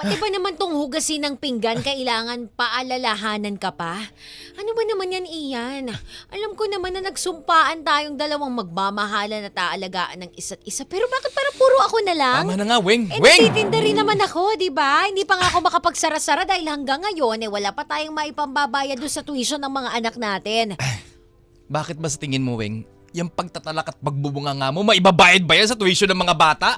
Pati ba naman tong hugasin ng pinggan, kailangan paalalahanan ka pa? Ano ba naman yan, Ian? Alam ko naman na nagsumpaan tayong dalawang magmamahalan at aalagaan ng isa't isa. Pero bakit parang puro ako na lang? Tama na nga, Weng. Nagtitinda rin naman ako, di ba? Hindi pa nga ako makapagsara-sara dahil hanggang ngayon, wala pa tayong maipambabayad doon sa tuition ng mga anak natin. Bakit ba sa tingin mo, Weng, yung pagtatalak at pagbubunga nga mo, maibabayad ba yan sa tuition ng mga bata?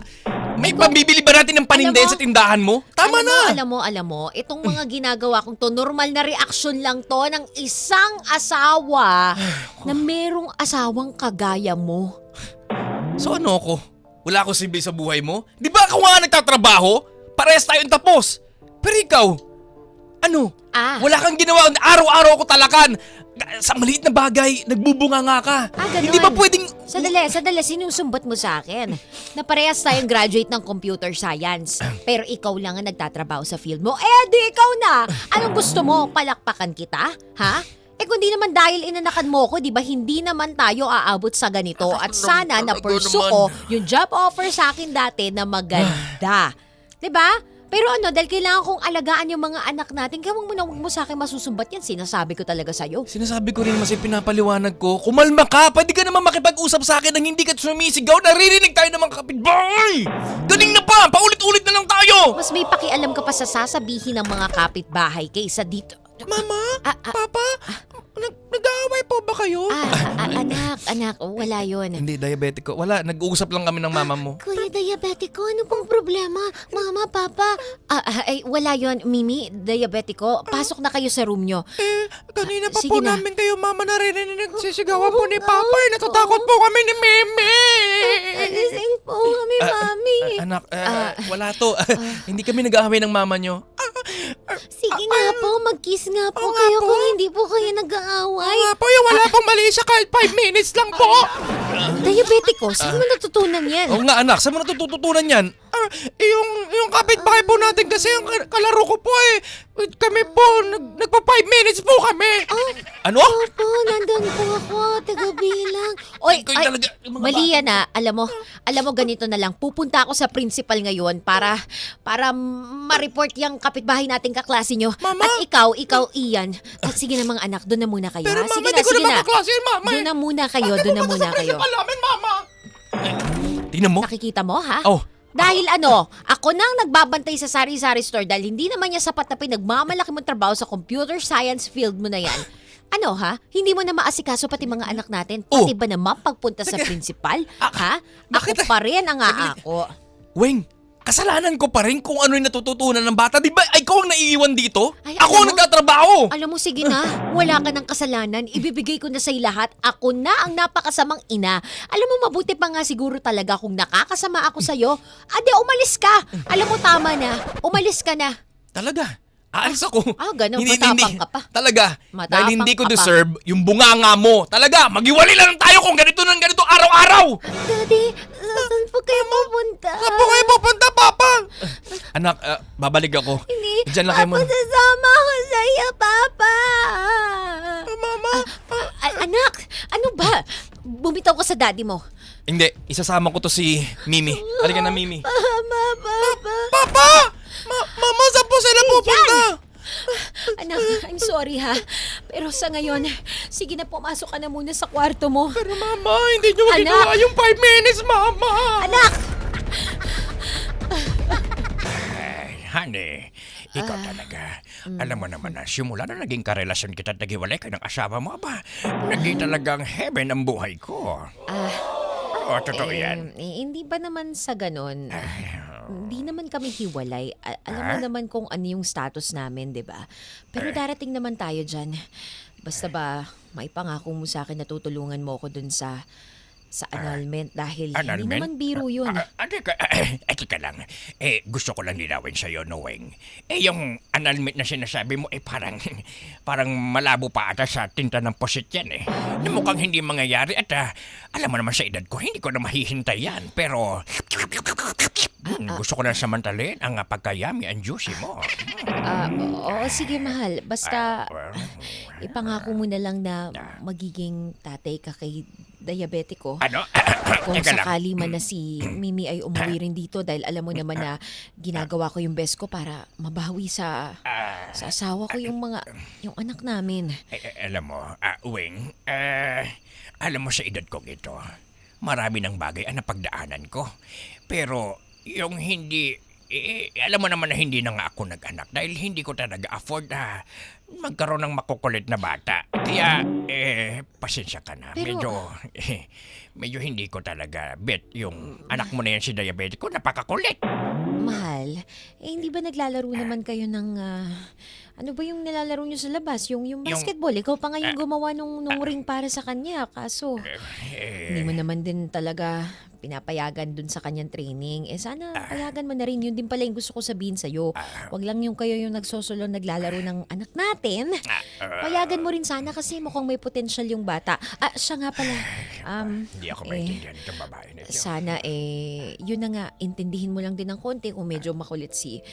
May pambibili ba natin ng panindahan sa tindahan mo? Tama na! Alam mo, itong mga ginagawa kong to, normal na reaksyon lang to ng isang asawa na merong asawang kagaya mo. So ano ako? Wala akong silbi sa buhay mo? Di ba ako nga nagtatrabaho? Parehas tayong tapos. Pero ikaw, ano? Wala kang ginawa, araw-araw ako talakan. Sa maliit na bagay, nagbubunga nga ka. Ganun. Hindi ba pwedeng... Sadali, sinusumbat mo sa akin na parehas tayong graduate ng computer science. Pero ikaw lang ang nagtatrabaho sa field mo. Di ikaw na! Anong gusto mo? Palakpakan kita? Ha? Kung di naman dahil inanakan mo ko, di ba hindi naman tayo aabot sa ganito. At sana na-pursue ko yung job offer sa akin dati na maganda. Di ba? Pero dahil kailangan kong alagaan yung mga anak natin, kaya wag mo sa akin masusumbat yan. Sinasabi ko talaga sa'yo. Sinasabi ko rin naman sa'yo, pinapaliwanag ko. Kumalma ka, pwede ka naman makipag-usap sa akin nang hindi ka sumisigaw. Naririnig tayo ng mga kapitbahay. Galing na pa, paulit-ulit na lang tayo. Mas may pakialam ka pa sa sasabihin ng mga kapitbahay kaysa dito. Mama? Papa? Nag-aaway po ba kayo? Anak, wala yun. Hindi, diabetico. Wala, nag-uusap lang kami ng mama mo. Kuya diabetico, ano pong problema? Mama, papa? Wala yun, Mimi, diabetico. Pasok na kayo sa room nyo. Kanina pa Sige po na. namin kayo, mama, naririnig nagsisigawan po ni Papa. Natatakot po kami ni Mimi. Alising po kami, Mami. Anak, wala to. Hindi kami nag-aaway ng mama nyo. Sige nga po, mag-kiss nga po kayo kung hindi po kayo nag-aaway. Po, wala pong mali siya kahit 5 minutes lang po. Diabetico, saan mo natutunan yan? Oo nga, anak, saan mo natututunan yan? Yung kapitbahay po natin kasi yung kalaro ko po eh. Kami po, nagpa 5 minutes po kami. Ano? Opo, nandun po ako, taga-bilang. Mali yan Alam mo ganito na lang. Pupunta ako sa principal ngayon para ma-report yung kapitbahay nating kaklase nyo. Mama? At ikaw, Ian. Sige na mga anak, doon na muna kayo. Pero Sige mama, di ko sige naman kaklase yun, mama. Doon na muna kayo, doon na muna kayo. Alamin, mama. Tingnan mo. Nakikita mo, ha? Oh. Dahil ako nang nagbabantay sa sari-sari store dahil hindi naman niya sapat na pinagmamalaki mong trabaho sa computer science field mo na yan. Hindi mo na maasikaso pati mga anak natin? Pati ba naman pagpunta sa principal? Ha? Ako pa rin ang aako. Weng, kasalanan ko pa rin kung ano yung natututunan ng bata. Di ba ikaw ang naiiwan dito? Ay, Ako alam ang mo- nagtatrabaho. Alam mo, sige na. Wala ka ng kasalanan. Ibibigay ko na sa'yo lahat. Ako na ang napakasamang ina. Alam mo, mabuti pa nga siguro talaga kung nakakasama ako sa'yo. Umalis ka. Alam mo, tama na. Umalis ka na. Talaga? Aalis ako. Ganun. Matapang ka pa. Talaga. Matapang Dahil hindi ko ka pa. deserve yung bunganga mo. Talaga. Magiwalay lang tayo kung ganito ng ganito araw-araw. Daddy, saan po kayo pupunta? Saan po kayo pupunta, Papa? Anak, babalik ako. Hindi. Diyan lang kayo muna. Sasama ko sa'yo, Papa. Mama. Anak, ano ba? Bumitaw ka sa daddy mo. Hindi, isasama ko to si Mimi. Halika na, Mimi. Mama, Papa. Papa! Mama, saan po sila pupunta? Anak, I'm sorry ha. Pero sa ngayon, sige na pumasok ka na muna sa kwarto mo. Pero Mama, hindi nyo Anak! ginawa yung 5 minutes, Mama! Anak! Honey, ikaw talaga. Alam mo naman na simula na naging karelasyon kita at naghiwalay ka ng asawa mo, ba? Naging talagang heaven ang buhay ko. Oo, totoo yan. Hindi ba naman sa ganon? Hindi naman kami hiwalay. Alam mo naman kung ano yung status namin, di ba? Pero darating naman tayo dyan. Basta ba, maipangako mo sa akin na tutulungan mo ako dun sa annulment dahil hindi Annulment? naman biro yun. Teka lang. Gusto ko lang linawin sa'yo, Noeng. Yung annulment na sinasabi mo, parang malabo pa ata sa tinta ng posit yan na mukhang hindi mangyayari at alam mo naman sa edad ko, hindi ko na mahihintay yan. Pero Gusto ko na samantalin ang pagkayami ang juicy mo. Oo, sige mahal. Basta Well, ipangako mo na lang na magiging tatay ka kay diabetiko. ano? Kung Teka lang. sakali man na si Mimi ay umuwi rin dito dahil alam mo naman na ginagawa ko yung best ko para mabawi sa asawa ko yung anak namin. Alam mo, Wing, alam mo sa edad kong ito, marami ng bagay ang napagdaanan ko. Pero yung hindi, alam mo naman na hindi na nga ako nag-anak dahil hindi ko talaga afford na magkaroon ng makukulit na bata. Kaya, pasensya ka na. Pero- Medyo hindi ko talaga bet yung anak mo na yan si diabetico, napakakulit. Mahal, hindi ba naglalaro naman kayo ng ano ba yung nilalaro nyo sa labas? Yung basketball. Ikaw pa nga yung gumawa nung ring para sa kanya. Kaso, hindi mo naman din talaga pinapayagan dun sa kanyang training. Sana payagan mo na rin. Yun din pala yung gusto ko sabihin sa'yo. Wag lang yung kayo yung nagsosolon naglalaro ng anak natin. Payagan mo rin sana kasi mukhang may potential yung bata. Siya nga pala. Hindi ako maintindihan itong babae na ito. Sana yun na nga, intindihin mo lang din ng konti kung medyo makulit si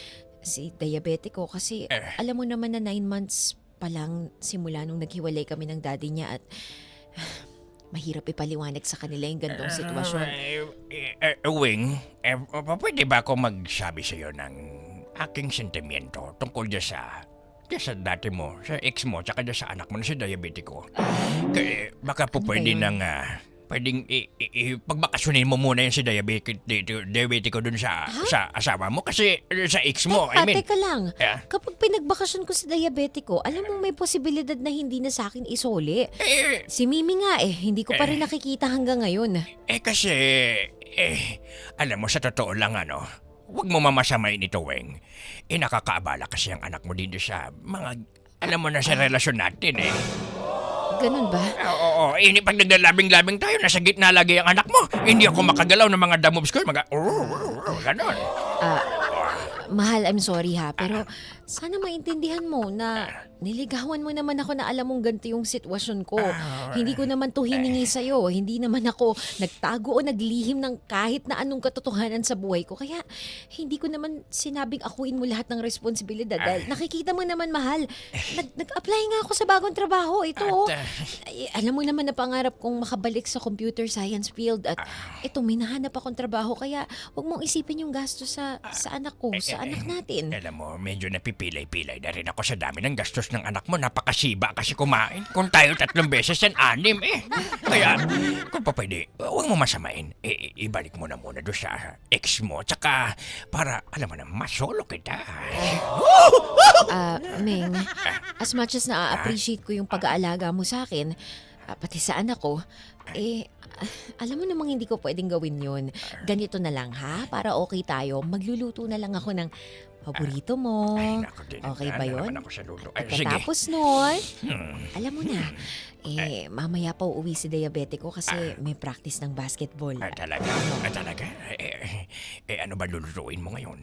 diabetiko kasi alam mo naman na 9 months pa lang simula nung naghiwalay kami ng daddy niya at mahirap ipaliwanag sa kanila yung gantong sitwasyon. Wing, pwede ba ako magsabi sa iyo ng aking sentimiento tungkol dyan sa dati mo, sa ex mo, tsaka dyan sa anak mo na si diabetico? Kaya baka po Ano pwede ba yun? nang pwedeng pagbakasyonin mo muna yung si diabetico dun sa asawa mo kasi sa ex mo, Teka lang. Yeah. Kapag pinagbakasyon ko sa diabetiko, alam mo may posibilidad na hindi na sa akin isoli. Si Mimi nga hindi ko pa rin nakikita hanggang ngayon. Kasi, alam mo, sa totoo lang huwag mo mamasamain ito, Weng. Nakakaabala kasi ang anak mo dito sa mga, alam mo na sa relasyon natin Ganun ba? Oo, pag naglalabing-labing tayo, nasa gitna lagi ang anak mo. Hindi ako makagalaw ng mga moves ko, ganon. Mahal, I'm sorry ha, pero sana maintindihan mo na niligawan mo naman ako na alam mong ganito yung sitwasyon ko. Hindi ko naman to hiningi sa'yo. Hindi naman ako nagtago o naglihim ng kahit na anong katotohanan sa buhay ko. Kaya hindi ko naman sinabing akuin mo lahat ng responsibilidad. Dahil nakikita mo naman, mahal, nag-apply nga ako sa bagong trabaho. Ito, alam mo naman na pangarap kong makabalik sa computer science field. At ito, may nahanap akong trabaho. Kaya huwag mong isipin yung gasto sa anak ko, sa anak natin. Alam mo, medyo napipilay-pilay na rin ako sa dami ng gastos ng anak mo. Napakasiba kasi kumain. Kung tayo 3 beses yan, 6 Kaya, kung pa pwede, huwag mo masamain. Ibalik mo na muna doon sa ex mo. Tsaka, para, alam mo na, masolo kita. Ming, as much as na-appreciate ko yung pag-aalaga mo sa akin, pati sa anak ko, alam mo namang hindi ko pwedeng gawin yun. Ganito na lang ha, para okay tayo. Magluluto na lang ako ng paborito mo. Naku, Okay ba yun? naman ako sa luto. At Sige. katapos nun, alam mo na, mamaya pa uuwi si diabetiko kasi may practice ng basketball. Talaga? Talaga? Ano ba lulutuin mo ngayon?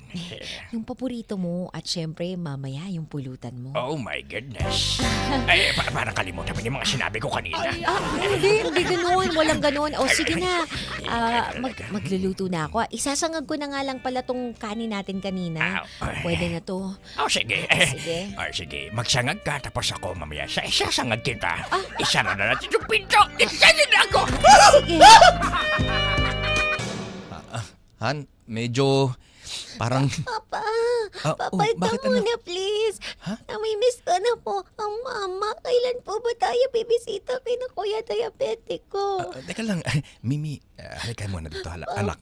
Yung paborito mo at syempre mamaya yung pulutan mo. Oh my goodness. Parang kalimutan mo yung mga sinabi ko kanina. Hindi ganun. Walang ganun. O sige na. Magluluto na ako. Isasangag ko na nga lang pala tong kanin natin kanina. Pwede na to. Sige. Sige. Sige, magsangag ka tapos ako mamaya sa isasangag kita. Isara na natin yung pinto. Isasangag na ako. Sige. Han, medyo parang... Papa. Papa, bakit ito muna please. Namimiss ko na po ang mama. Kailan po ba tayo bibisita kay na Kuya Diabetico? Teka lang, Mimi, halika muna dito, anak.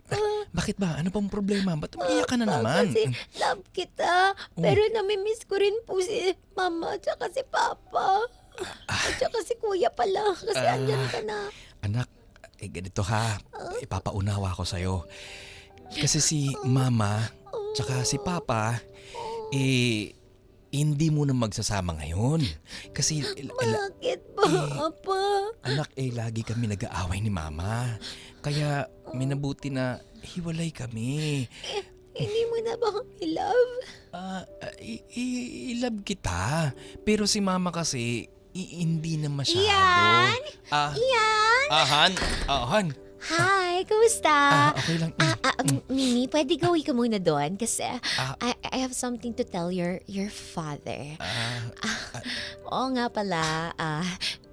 Bakit ba? Ano pang problema? Ba't umiiyak ka na naman? Kasi love kita. Pero namimiss ko rin po si mama at saka si papa. At saka si kuya pala. Kasi andyan ka na. Anak, ganito ha. Ipapaunawa ko sa'yo. Kasi si mama, tsaka si papa, hindi mo na magsasama ngayon. Kasi, Bakit ba, Papa? anak, lagi kami nag-aaway ni mama. Kaya, minabuti na hiwalay kami. Hindi mo na ba kami love? I-love kita. Pero si mama kasi, hindi na masyado. Iyan? Han? Han? Hi! Hi, kumusta? Okay lang. Mimi, pwede gawin ka muna doon kasi Ah. I have something to tell your father. Oo nga pala,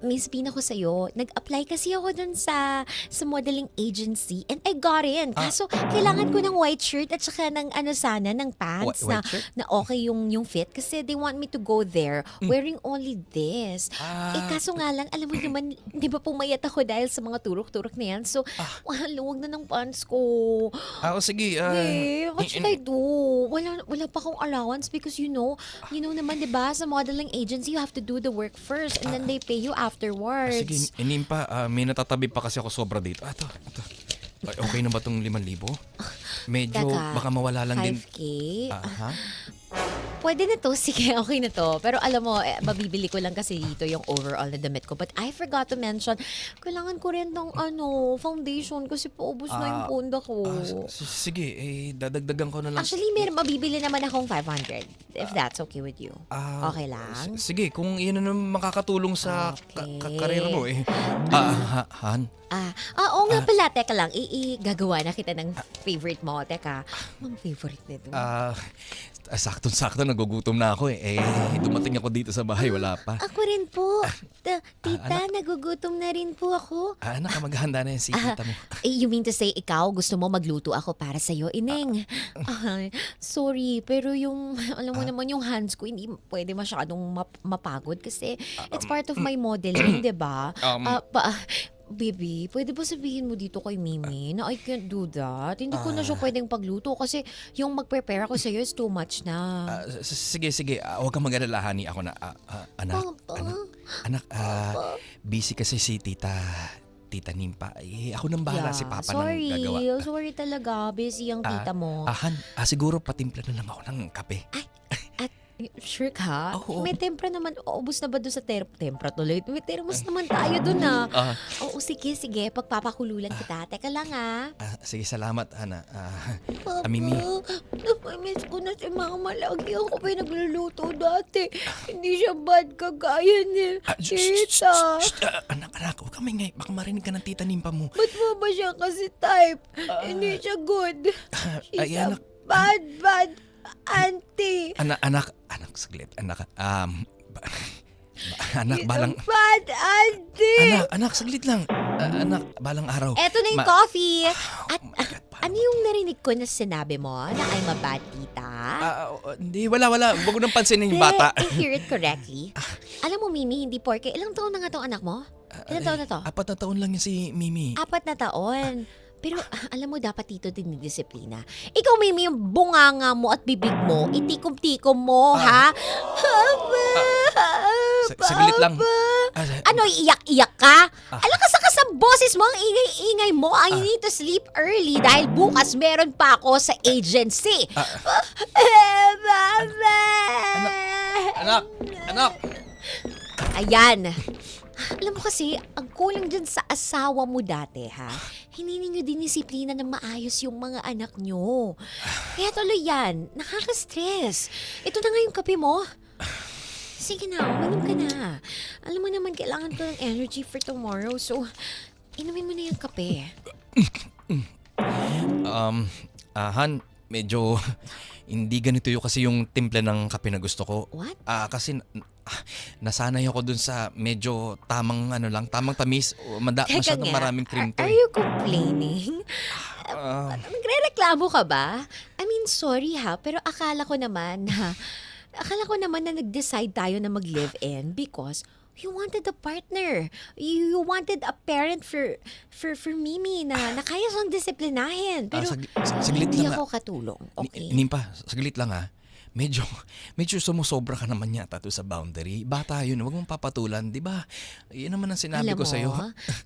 Miss Pina ko sa'yo. Nag-apply kasi ako dun sa modeling agency and I got in. Kaso, kailangan ko ng white shirt at saka ng ng pants White shirt? na okay yung fit kasi they want me to go there wearing only this. Kaso nga lang, alam mo naman, di ba pumayat ako dahil sa mga turok-turok na yan? So, luwag na ng pants ko. Sige. What should I do? Wala pa akong allowance because you know naman, di ba, sa modeling agency, you have to do the work first and then they pay you afterwards. Sige, Nimpa, may natatabi pa kasi ako sobra dito. Ito. Ay, okay na ba tong 5,000? Medyo Teka, baka mawala lang din. 5K? Ha? Pwede na to, sige, okay na to. Pero alam mo, mabibili ko lang kasi dito yung overall na damit ko. But I forgot to mention, kailangan ko rin ng foundation kasi paubos na yung punda ko. Sige, dadagdagan ko na lang. Actually, mabibili naman akong 500 if that's okay with you. Okay lang? Sige, kung iyan na naman makakatulong sa Okay. karir mo Han? Oo nga pala, teka lang, gagawa na kita ng favorite mo. Teka, mga favorite nito. Saktong-sakto, nagugutom na ako dumating ako dito sa bahay, wala pa. Ako rin po. Tita, nagugutom na rin po ako. Anak, maghahanda na yan si tita mo. You mean to say, ikaw, gusto mo magluto ako para sa'yo, Ineng? Sorry, pero alam mo naman yung hands ko, hindi pwede masyadong mapagod kasi it's part of my modeling, di ba? Baby, pwede ba sabihin mo dito kay Mimi na I can't do that? Hindi ko na siya pwedeng pagluto kasi yung mag-prepare ako sa'yo is too much na. Sige. Huwag kang mag-alala, honey. Ako na. Anak, busy kasi si Tita Nimpa. Ako nang bahala, si Papa nang gagawa. Sorry talaga. Busy ang tita mo. Han, siguro patimpla na lang ako ng kape. Sure ka? Oo. May tempra naman. Ubus na ba doon sa tempra tuloy? May thermos naman tayo doon Oo, sige. Pagpapakululan kita. Teka lang Sige, salamat, Ana. Papa, Mimi. napamiss ko na si Mama. Lagi ako pa nagluluto dati. Hindi siya bad kagaya ni Tita. Anak, huwag kang maingay. Baka marinig ka ng Tita Nimpa mo. Ba't mo ba siya kasi type? Hindi siya good. She's a anak. bad auntie. Anak, saglit. Anak, She's balang... a bad auntie. Anak, saglit lang. Anak, balang araw. Eto na yung coffee. At ano yung narinig ko na sinabi mo na I'm a bad tita? Hindi, wala. Huwag ko nang pansinin yung bata. I hear it correctly. Alam mo, Mimi, hindi porke. Ilang taon na nga tong anak mo? Ilang taon na to? 4 na taon lang yun si Mimi. 4 na taon. Pero alam mo, dapat dito din yung disiplina. Ikaw, Mimi, yung bunganga mo at bibig mo, itikom-tikom mo, ha? Saglit lang. Ano, iiyak-iyak ka? Alakas-akas ang boses mo, ang ingay-ingay mo. I need to sleep early dahil bukas meron pa ako sa agency. Anak! Ayan. Alam mo kasi, ang kulang dyan sa asawa mo dati, ha? Hindi ninyo dinisiplina ng maayos yung mga anak nyo. Kaya tuloy yan, nakaka-stress. Ito na nga yung kape mo. Sige na, uminom ka na. Alam mo naman, kailangan ko ng energy for tomorrow. So, inumin mo na yung kape. Han, medyo hindi ganito yung kasi yung timpla ng kape na gusto ko. What? Kasi nasanay ako dun sa medyo tamang tamis. Masyadong maraming cream to. Are you complaining? Nagre-reklamo ka ba? I mean, sorry ha, pero akala ko naman na nag-decide tayo na mag-live-in because you wanted a partner. You wanted a parent for Mimi na kaya siyang disiplinahin. Pero saglit hindi lang. ako katulong. Okay. Nimpa, saglit lang ha. Medyo sumusobra ka naman yata to sa boundary. Bata yun, huwag mong papatulan, di ba? Yan naman ang sinabi Alam ko mo, sa'yo.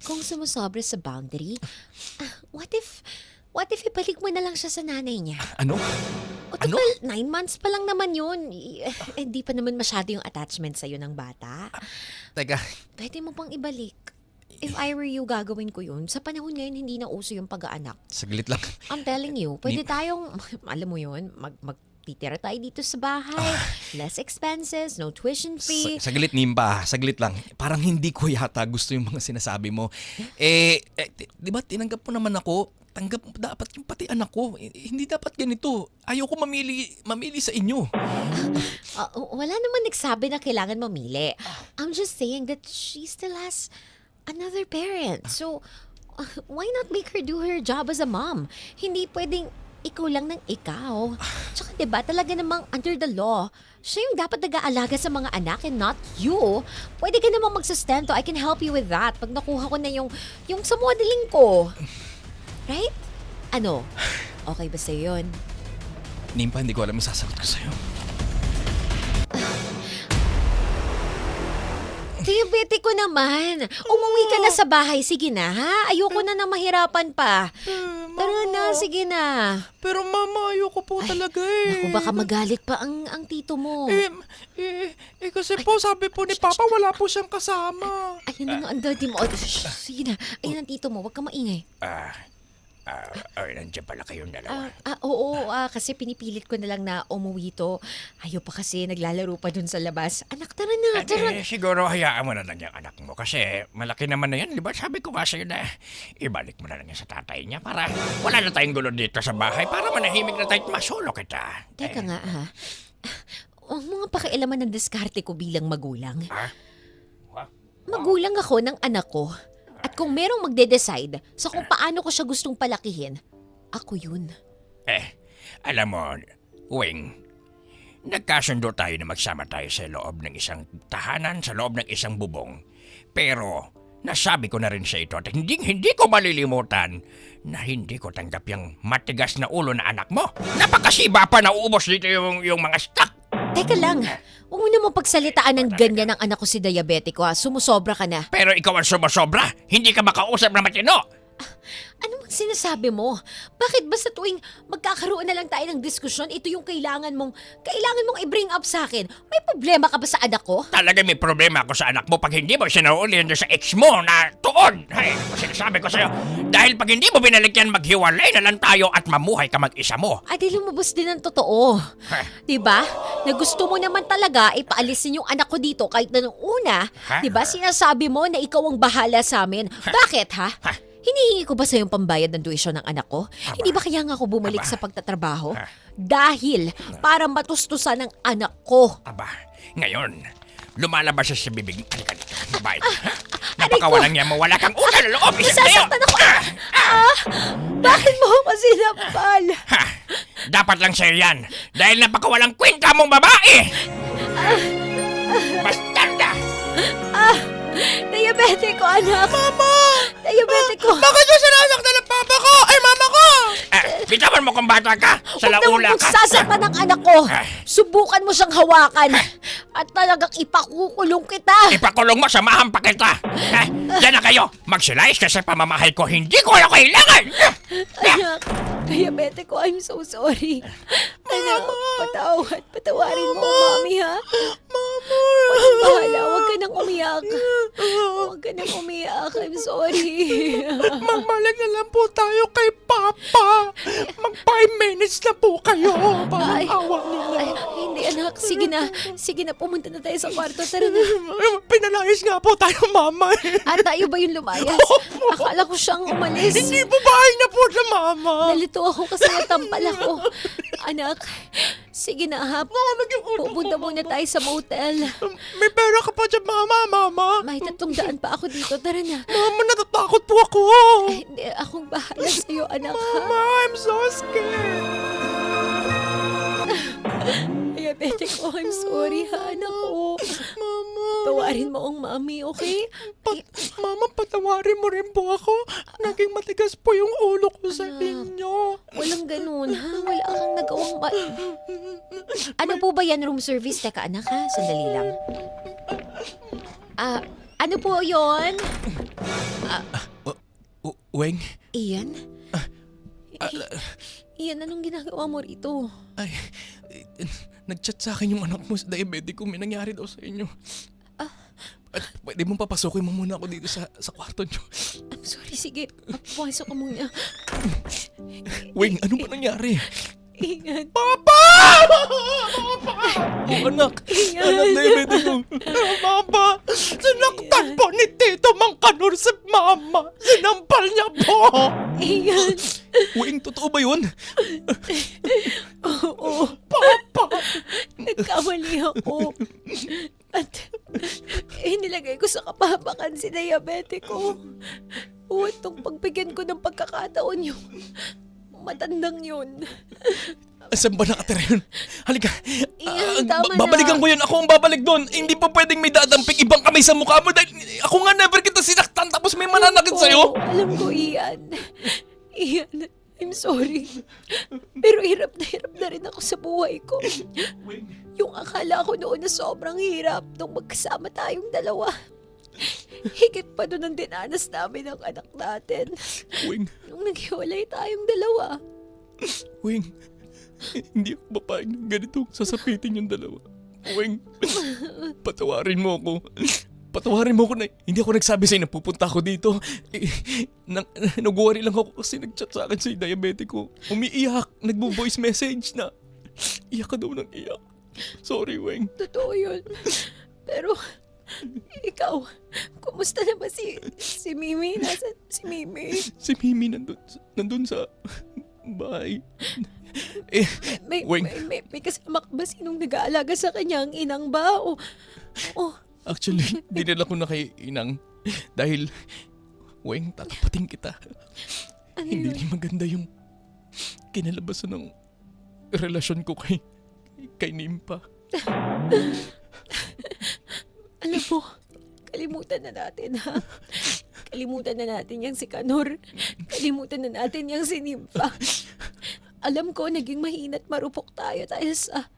kung sumusobra sa boundary, what if ibalik mo na lang siya sa nanay niya? Ano? O tagal, 9 months pa lang naman yun. Hindi pa naman masyado yung attachment sa'yo ng bata. Teka, Pwede mo pang ibalik. If I were you, gagawin ko yun. Sa panahon ngayon, hindi na uso yung pag-aanak. saglit lang. I'm telling you, pwede tayong, alam mo yun, titira tayo dito sa bahay. Less expenses, no tuition fee. Saglit, Nimpa. Saglit lang. Parang hindi ko yata gusto yung mga sinasabi mo. Di ba tinanggap mo naman ako? Tanggap mo dapat yung pati anak ko. Hindi dapat ganito. Ayoko mamili sa inyo. Wala naman nagsabi na kailangan mamili. I'm just saying that she still has another parent. So, why not make her do her job as a mom? Hindi pwedeng ikaw lang ng ikaw. Tsaka diba talaga namang under the law, siya yung dapat nag-aalaga sa mga anak and not you. Pwede ka namang magsustento. I can help you with that. Pag nakuha ko na yung sa modeling ko. Right? Ano? Okay ba sa'yo yun? Nimpa, hindi ko alam yung sasagot ko sa'yo. Diabetic ko naman. Umuwi ka na sa bahay. Sige na, ha? Ayoko na mahirapan pa. Tara na, sige na. Pero mama, ayoko po talaga eh. Naku, baka magalit pa ang tito mo. Kasi po sabi po ni Papa wala po siyang kasama. Ayun na nga ang daddy mo. Sige na. Ayun ang tito mo. Huwag ka maingay. Nandiyan pala kayong dalawa. Oo, kasi pinipilit ko na lang na umuwi to. Ayaw pa kasi naglalaro pa dun sa labas. Anak, tara na, tara. Siguro hayaan mo na lang yung anak mo kasi malaki naman na yan. Di ba sabi ko nga sa'yo na ibalik mo na lang yan sa tatay niya para wala na tayong gulo dito sa bahay para manahimik na tayo masulo kita. Teka nga, ha? Huwag mo nga pakialaman ng diskarte ko bilang magulang. Magulang ako ng anak ko. At kung merong magde-decide sa kung paano ko siya gustong palakihin, ako yun. Alam mo, Wing, nagkasundo tayo na magsama tayo sa loob ng isang tahanan, sa loob ng isang bubong. Pero, nasabi ko na rin sa ito at hindi ko malilimutan na hindi ko tanggap yung matigas na ulo na anak mo. Napakasiba pa na uubos dito yung mga stock. Teka lang, huwag mo naman pagsalitaan ng ganyan ng anak ko si diabetiko ha. Sumusobra ka na. Pero ikaw ang sumasobra. Hindi ka makausap na matino. Ano bang sinasabi mo? Bakit ba sa tuwing magkakaroon na lang tayo ng diskusyon, ito yung kailangan mong i-bring up sa akin? May problema ka ba sa anak ko? Talaga may problema ako sa anak mo pag hindi mo sinaulihan doon sa ex mo na tuon. Ay, sinasabi ko sa'yo, dahil pag hindi mo binalik yan, maghiwalay na lang tayo at mamuhay ka mag-isa mo. Adi, lumabas din ang totoo. Diba? Na gusto mo naman talaga ipaalisin yung anak ko dito kahit na nung una. Diba? Sinasabi mo na ikaw ang bahala sa amin. Bakit ha? Hinihingi ko ba sa yung pambayad ng tuition ng anak ko? Hindi ba kaya nga ako bumalik sa pagtatrabaho? Dahil para matustusan ng anak ko. Ngayon, lumalabas siya sa bibig. Halika dito, babae. Napakawalang niya mo, wala kang utang na loob. Nasasaktan ako. Bakit mo ako sinampal? Dapat lang sa'yo yan. Dahil napakawalang kwenta mong babae. Bastarda! Diabetiko, anak. Mama! Diabetiko. Bakit yung sinasaktan ng papa ko? Ay, mama ko! Bitawan mo kung bata ka. Sa laula ka. Sasaktan ng anak ko. Subukan mo siyang hawakan. At talagang ipakukulong kita. Ipakulong mo, samahan pa kita. Diyan na kayo. Magsilayas ka sa pamamahay ko. Hindi ko na kailangan. Anak, diabetiko, I'm so sorry. Anak, patawarin mo, mami, ha? Mama! Walang bahala, huwag ka nang umiyak. Huwag ka nang umiyak, I'm sorry. Magmalag na lang po tayo kay Papa. Mag 5 minutes na po kayo. Parang awa nila. Hindi, anak. Sige na, pumunta na tayo sa kwarto. Tara na. Pinalayas nga po tayo, Mama. Tayo ba yung lumayas? Akala ko siyang umalis. Hindi po bahay na po sa Mama. Nalito ako kasi natampal ako. Anak, sige na ha. Pupunta muna tayo sa motel. May pera ka pa dyan, Mama. May 300 pa ako dito. Tara na. Mama, natatakot po ako. Hindi, akong bahala sa'yo, anak, Mama, ha? I'm so scared. Diabetic ko, I'm sorry, ha, anak ko. Mama. Tawarin mo ang mami, okay? Mama, patawarin mo rin po ako. Naging matigas po yung ulo ko sa Anak. inyo. Walang ganun, ha? Wala kang nagawang Ano po ba yan, room service? Teka, anak, ha? Sandali lang. Ano po yon? Weng? Ian? Ian, anong ginagawa mo rito? Ay, nag-chat sa akin yung anak mo sa diabetic ko. May nangyari daw sa inyo. At pwede mong papasukin mo muna ako dito sa kwarto nyo. I'm sorry, sige. Papasok ka muna. Weng, ano ba nangyari? Ian. Papa! Oh, anak, diabetic ko. Mama, sinaktan po ni Tito Mangkanor si Mama. Sinampal niya po. Iyan. Weng, totoo ba yun? Oo. Nagkamali ako. At inilagay ko sa kapahabakan si diabetiko. Huwag tong pagbigyan ko ng pagkakataon yung matandang yun. Saan ba nakatira yun? Halika. Iyan, tama na. Babalikan ko yun. Ako ang babalik doon. Hindi pa pwedeng may dadamping ibang kamay sa mukha mo dahil ako nga never kita sinaktan tapos may mananakit sa'yo. Alam ko, Ian. Ian, I'm sorry. Pero hirap na rin ako sa buhay ko. Yung akala ko noon na sobrang hirap nung magkasama tayong dalawa. Higit pa doon ang dinanas namin ng anak natin. Weng, Nung naghiwalay tayong dalawa. Weng. Hindi ako papayag ng ganito. Sasapitin yung dalawa. Weng, patawarin mo ako. Patawarin mo ako na hindi ako nagsabi sa'yo na pupunta ako dito. Nag-worry lang ako kasi nag-chat sa akin si diabetiko. Umiiyak. Nagbo-voice message na iyak ka daw ng iyak. Sorry, Weng. Totoo yun. Pero, ikaw, kumusta na ba si Mimi? Nasaan si Mimi? Si Mimi nandun sa bahay. Weng. May kasama ka ba sinong nag-aalaga sa kanya? Ang inang ba? O Actually, dinala ko na kay Inang. Dahil, Weng, tatapatin kita. ano Hindi yun? rin maganda yung kinalabasan ng relasyon ko kay Nimpa. Alam mo, kalimutan na natin, ha? Kalimutan na natin yung si Kanor. Kalimutan na natin yung si Nympha. Alam ko, naging mahina't marupok tayo dahil sa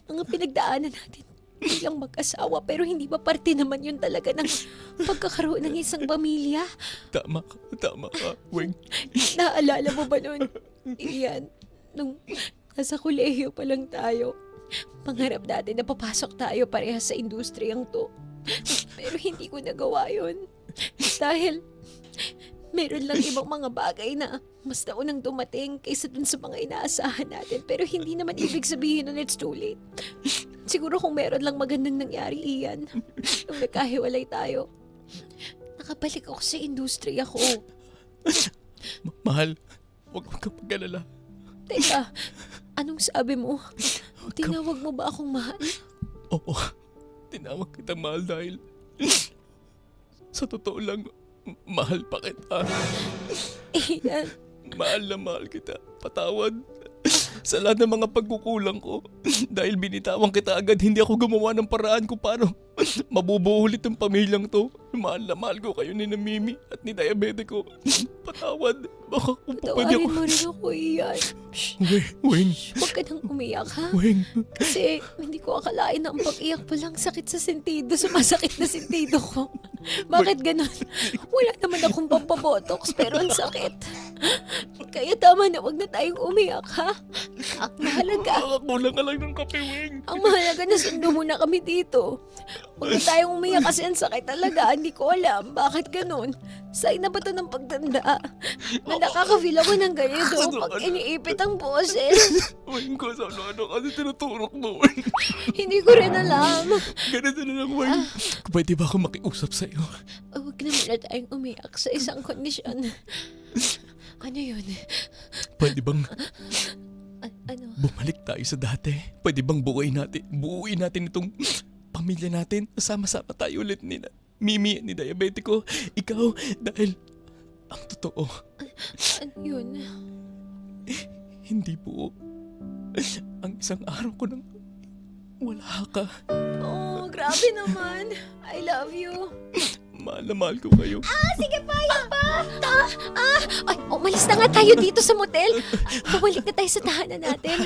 mga pinagdaanan natin bilang mag-asawa. Pero hindi ba parte naman yun talaga ng pagkakaroon ng isang pamilya? Tama ka, Weng. Naalala mo ba nun? Iyan, nung nasa kolehiyo pa lang tayo, pangarap natin na papasok tayo parehas sa industriyang to. Pero hindi ko nagawa yun. Dahil meron lang ibang mga bagay na mas naunang dumating kaysa dun sa mga inaasahan natin. Pero hindi naman ibig sabihin nun it's too late. Siguro kung meron lang magandang nangyari, Ian, nung nagkahiwalay tayo, nakabalik ako sa industriya ko. Mahal, huwag kang mag-alala. Teka, anong sabi mo? Tinawag mo ba akong mahal? Oo, tinawag kita mahal dahil sa totoo lang, mahal pa kita. Ian, Mahal na mahal kita. Patawad. Sa lahat ng mga pagkukulang ko. Dahil binitawan kita agad, hindi ako gumawa ng paraan kung paano mabubuo ulit ang pamilyang to. Mahal na mahal ko kayo ni na Mimi at ni diabetiko. Patawad. Baka kung pwede tawarin ako. mo rin ako, Ian. Weng. Huwag ka nang umiyak, ha? Weng. Kasi hindi ko akalain na ang pag-iyak pa lang sakit sa sentido, sumasakit na sentido ko. Bakit ganun? Wala naman akong pampabotox pero ang sakit. Kaya tama na, wag na tayong umiyak, ha? Ang mahalaga, Kulang ka lang ng kape, Weng. ang mahalaga na sundo muna kami dito. Huwag na tayong umiyak kasi ang sakit talaga. Hindi ko alam bakit ganun. Sign na ba ito ng pagtanda? Na nakaka-feel ako ng ganito pag iniipit ang boses. Weng ko, sa ano kasi tinuturok mo, Weng. Hindi ko rin alam. Ganito na lang, Weng. Pwede ba ako makiusap sa'yo? Huwag na muna tayong umiyak sa isang kondisyon. Ano yun? Pwede bang Ano? bumalik tayo sa dati? Pwede bang buuin natin itong pamilya natin? Sama-sama tayo ulit ni Mimi, ni diabetiko. Ikaw, dahil ang totoo, Ano yun? hindi po. Ang isang araw ko nang wala ka. Oh, grabe naman. I love you. Mahal na mahal ko kayo. Sige pa, yan pa. Ay, umalis na nga tayo dito sa motel. Bumalik na tayo sa tahanan natin.